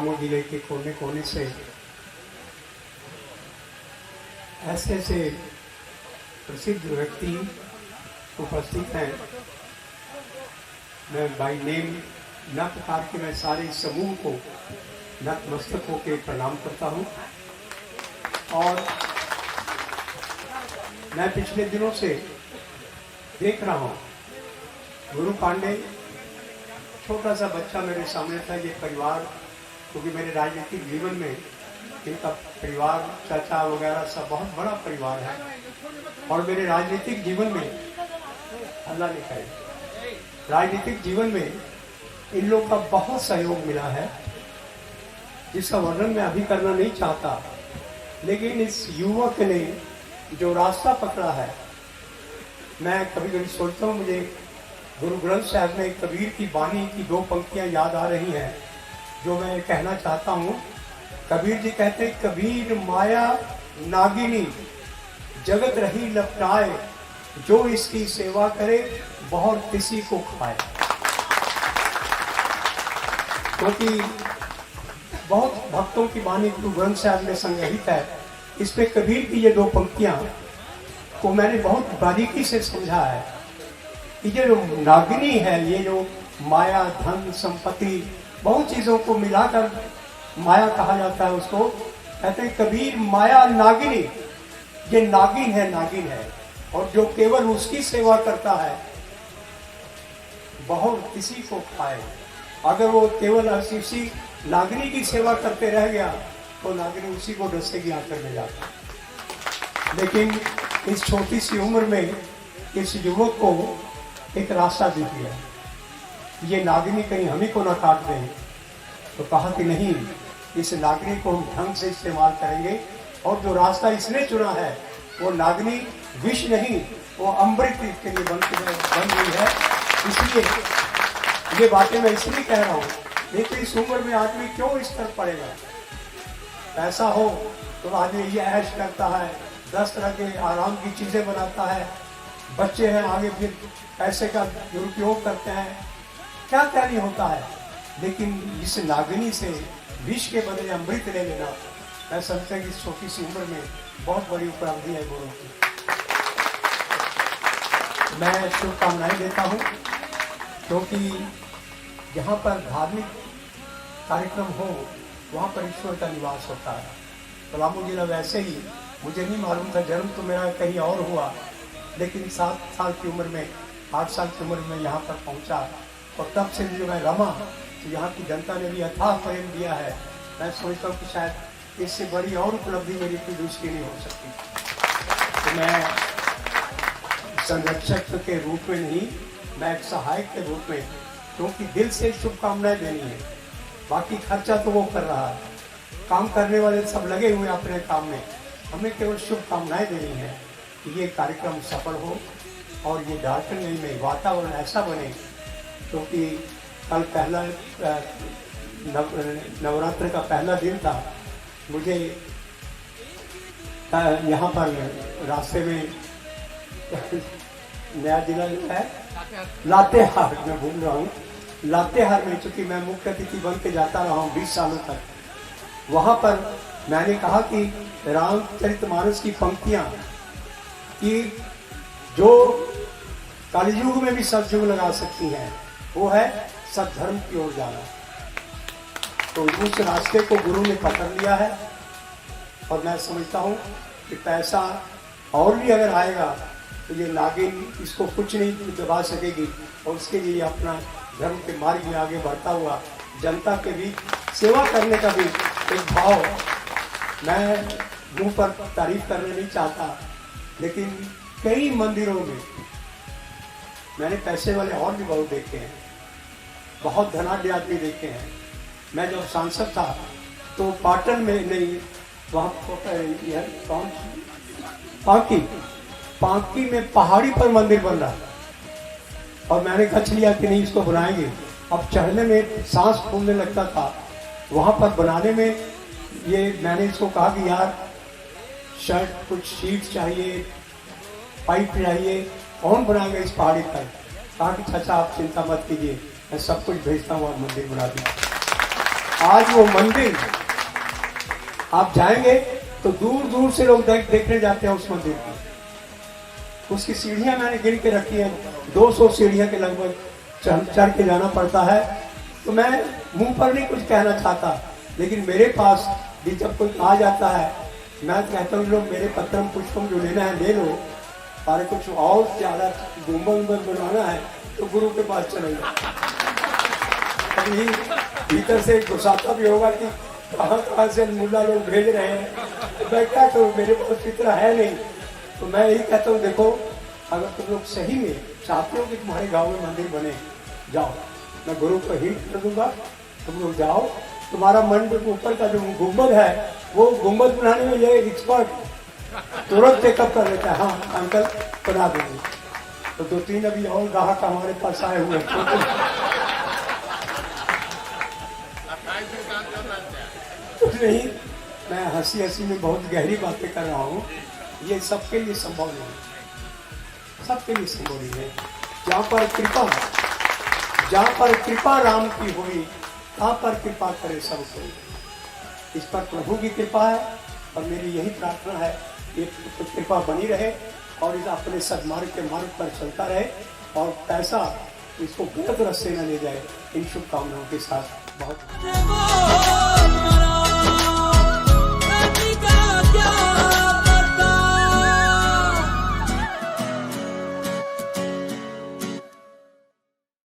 पलामू जिले के कोने कोने से ऐसे ऐसे प्रसिद्ध व्यक्ति उपस्थित हैं। मैं बाई नेम न पुकार के मैं सारे समूह को नतमस्तक होकर प्रणाम करता हूँ। और मैं पिछले दिनों से देख रहा हूँ गुरु पांडे छोटा सा बच्चा मेरे सामने था। ये परिवार, क्योंकि मेरे राजनीतिक जीवन में इनका परिवार, चाचा वगैरह सब बहुत बड़ा परिवार है। और मेरे राजनीतिक जीवन में अल्लाह ने करे, राजनीतिक जीवन में इन लोग का बहुत सहयोग मिला है, जिसका वर्णन मैं अभी करना नहीं चाहता। लेकिन इस युवक ने जो रास्ता पकड़ा है, मैं कभी कभी सोचता हूँ मुझे गुरु ग्रंथ साहब में कबीर की वाणी की 2 पंक्तियां याद आ रही हैं, जो मैं कहना चाहता हूँ। कबीर जी कहते, कबीर माया नागिनी जगत रही लपटाए, जो इसकी सेवा करे बहुत किसी को खाए। क्योंकि बहुत भक्तों की वाणी गुरु ग्रंथ साहब में संग्रहित है। इस पे कबीर की ये 2 पंक्तियां को मैंने बहुत बारीकी से समझा है कि ये जो नागिनी है, ये जो माया, धन, संपत्ति, बहुत चीजों को मिलाकर माया कहा जाता है उसको। कहते हैं कबीर माया नागिनी, ये नागिन है, नागिन है। और जो केवल उसकी सेवा करता है बहुत किसी को खाए। अगर वो केवल उसी नागिनी की सेवा करते रह गया तो नागिनी उसी को डसेगी आकर ले जाता। लेकिन इस छोटी सी उम्र में इस युवक को एक रास्ता दिख गया, ये नागिनी कहीं हम ही को ना काट दें। तो कहा कि नहीं, इस नागिनी को हम ढंग से इस्तेमाल करेंगे। और जो रास्ता इसने चुना है वो नागिनी विष नहीं, वो अमृत के लिए बन गई है। इसलिए ये बातें मैं इसलिए कह रहा हूँ, नहीं तो इस उम्र में आदमी क्यों इस तरफ पड़ेगा। पैसा हो तो आदमी ये ऐश करता है, 10 तरह के आराम की चीज़ें बनाता है। बच्चे हैं, आगे फिर पैसे का दुरुपयोग करते हैं, क्या क्या नहीं होता है। लेकिन इस नागिनी से विष के बदले अमृत ले लेना, मैं समझता कि इस छोटी सी उम्र में बहुत बड़ी उपलब्धि है गुरु की। मैं शुभकामनाएं देता हूँ, क्योंकि जहाँ पर धार्मिक कार्यक्रम हो वहाँ पर ईश्वर का निवास होता है। पलामू जिला वैसे ही, मुझे नहीं मालूम था, जन्म तो मेरा कहीं और हुआ, लेकिन 7 साल की उम्र में, 8 साल की उम्र में यहाँ पर पहुँचा। और तब से जो मैं रमा, तो यहाँ की जनता ने भी अथाह प्रेम दिया है। मैं सोचता हूँ कि शायद इससे बड़ी और उपलब्धि मेरी कोई दूसरी नहीं हो सकती। तो मैं संरक्षक के रूप में नहीं, मैं एक सहायक के रूप में, क्योंकि दिल से शुभकामनाएं देनी है। बाकी खर्चा तो वो कर रहा है, काम करने वाले सब लगे हुए अपने काम में, हमें केवल शुभकामनाएं देनी है कि ये कार्यक्रम सफल हो और ये झारखंड में वातावरण ऐसा बने। क्योंकि कल पहला नवरात्र का पहला दिन था। मुझे यहाँ पर रास्ते में नया जिला है लातेहार, मैं घूम रहा हूँ लातेहार में, चूँकि मैं मुख्य अतिथि बन के जाता रहा हूँ 20 सालों तक। वहाँ पर मैंने कहा कि रामचरितमानस की पंक्तियाँ कि जो कलयुग में भी सतयुग लगा सकती हैं, वो है सद्धर्म की ओर जाना। तो उस रास्ते को गुरु ने पकड़ लिया है। और मैं समझता हूँ कि पैसा और भी अगर आएगा तो ये नागिन इसको कुछ नहीं दबा सकेगी। और उसके लिए अपना धर्म के मार्ग में आगे बढ़ता हुआ जनता के बीच सेवा करने का भी एक भाव, मैं मुंह पर तारीफ करने नहीं चाहता, लेकिन कई मंदिरों में मैंने पैसे वाले और भी बहुत देखे हैं, बहुत धनाढ्य आदमी देखे हैं। मैं जब सांसद था तो पाटन में नहीं, वहाँ कौन पांकी में पहाड़ी पर मंदिर बन रहा, और मैंने गछ लिया कि नहीं इसको बनाएंगे। अब चढ़ने में सांस फूलने लगता था, वहाँ पर बनाने में ये मैंने इसको कहा कि यार शर्ट कुछ शीट चाहिए, पाइप चाहिए, कौन बनाएगा इस पहाड़ी पर। कहा कि चाचा आप चिंता मत कीजिए, मैं सब कुछ भेजता हूँ, आप मंदिर बना दीजिए। आज वो मंदिर आप जाएंगे तो दूर दूर से लोग देखने जाते हैं उस मंदिर की। उसकी सीढ़ियां मैंने गिन के रखी है, 200 सीढ़ियां के लगभग चढ़ के जाना पड़ता है। तो मैं मुंह पर नहीं कुछ कहना चाहता, लेकिन मेरे पास भी जब कोई आ जाता है, मैं कहता हूँ लोग मेरे पत्रम पुष्पम जो लेना है ले लो, और कुछ और ज्यादा गुम्बद बनवाना है तो गुरु के पास चले जाओ। अभी भीतर से गुस्साता भी होगा कि कहाँ से मुल्ला लोग भेज रहे हैं, तो मैं क्या करूँ, मेरे पास इतना है नहीं। तो मैं यही कहता हूँ, देखो अगर तुम लोग सही में चाहते हो कि तुम्हारे गांव में मंदिर बने, जाओ, मैं गुरु को हिंट कर दूंगा, तुम लोग जाओ। तुम्हारा मंदिर के ऊपर का जो गुम्बद है, वो गुम्बद बनाने में ये एक्सपर्ट तुरंत टेकअप कर लेता है, हाँ अंकल बना देंगे। तो 2-3 अभी और ग्राहक हमारे पास आए हुए हैं। कुछ नहीं, मैं हंसी हंसी में बहुत गहरी बातें कर रहा हूँ। ये सबके लिए संभव नहीं, सबके लिए संभव नहीं है। जहाँ पर कृपा राम की हुई, वहाँ पर कृपा करे सब कोई। इस पर प्रभु की कृपा है, और मेरी यही प्रार्थना है कि कृपा बनी रहे और इस अपने सदमार्ग के मार्ग पर चलता रहे, और पैसा इसको गलत रास्ते न ले जाए। इन शुभकामनाओं के साथ बहुत